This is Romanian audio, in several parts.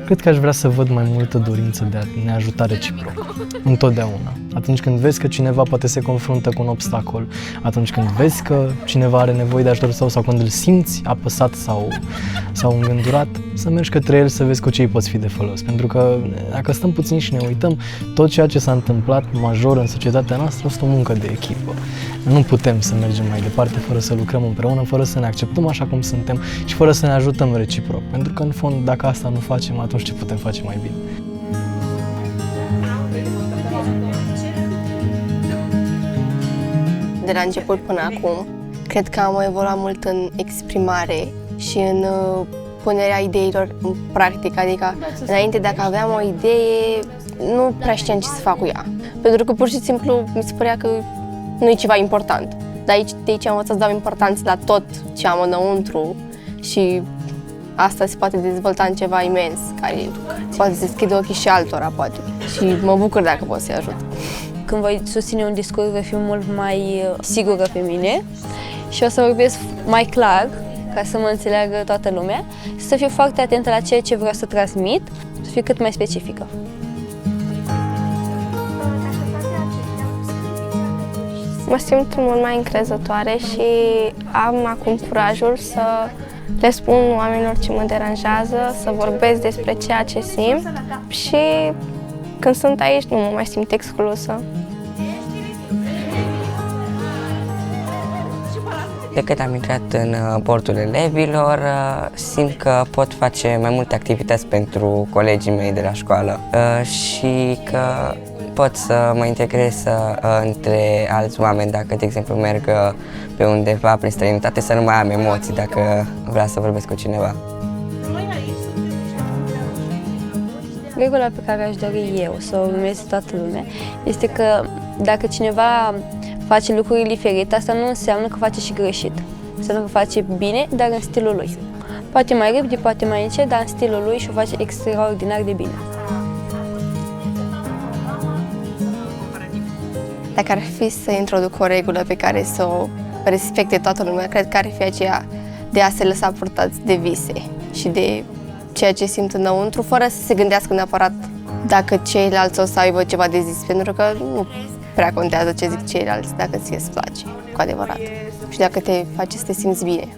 Cred că aș vrea să văd mai multă dorință de a ne ajuta reciproc, întotdeauna. Atunci când vezi că cineva poate se confruntă cu un obstacol, atunci când vezi că cineva are nevoie de ajutorul tău sau când îl simți apăsat sau îngândurat, să mergi către el să vezi cu ce îi poți fi de folos. Pentru că dacă stăm puțin și ne uităm, tot ceea ce s-a întâmplat major în societatea noastră a fost o muncă de echipă. Nu putem să mergem mai departe fără să lucrăm împreună, fără să ne acceptăm așa cum suntem și fără să ne ajutăm reciproc. Pentru că, în fond, dacă asta nu facem, atunci ce putem face mai bine? De la început până acum, cred că am evoluat mult în exprimare și în punerea ideilor în practică. Adică, înainte, dacă aveam o idee, nu prea știam ce să fac cu ea. Pentru că, pur și simplu, mi se părea că nu e ceva important. Dar de aici am învățat să dau importanță la tot ce am înăuntru și asta se poate dezvolta în ceva imens, care poate să deschide ochii și altora, poate. Și mă bucur dacă pot să-i ajut. Când voi susține un discurs, voi fi mult mai sigură pe mine și o să vorbesc mai clar, ca să mă înțeleagă toată lumea, să fiu foarte atentă la ceea ce vreau să transmit, să fiu cât mai specifică. Mă simt mult mai încrezătoare și am acum curajul să le spun oamenilor ce mă deranjează, să vorbesc despre ceea ce simt și când sunt aici nu mă mai simt exclusă. De când am intrat în bordul elevilor, simt că pot face mai multe activități pentru colegii mei de la școală și că pot să mă integrez între alți oameni dacă, de exemplu, merg pe undeva prin străinătate, să nu mai am emoții dacă vreau să vorbesc cu cineva. Regula pe care aș dori eu să o urmeze toată lumea este că dacă cineva face lucruri diferite, asta nu înseamnă că face și greșit. Înseamnă că face bine, dar în stilul lui. Poate mai repede, poate mai încet, dar în stilul lui și o face extraordinar de bine. Dacă ar fi să introduc o regulă pe care să o respecte toată lumea, cred că ar fi aceea de a se lăsa purtați de vise și de ceea ce simt înăuntru, fără să se gândească neapărat dacă ceilalți o să aibă ceva de zis, pentru că nu prea contează ce zic ceilalți, dacă ție îți place, cu adevărat, și dacă te face să te simți bine.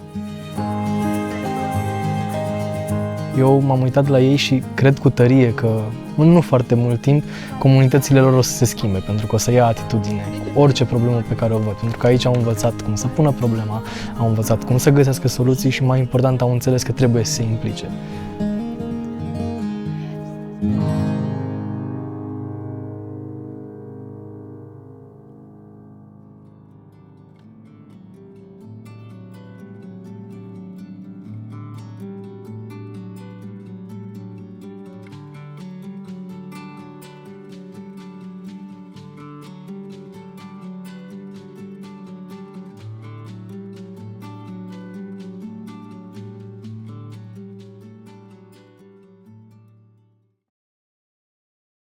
Eu m-am uitat la ei și cred cu tărie că în nu foarte mult timp comunitățile lor o să se schimbe, pentru că o să ia atitudine cu orice problemă pe care o văd. Pentru că aici au învățat cum să pună problema, au învățat cum să găsească soluții și, mai important, au înțeles că trebuie să se implice.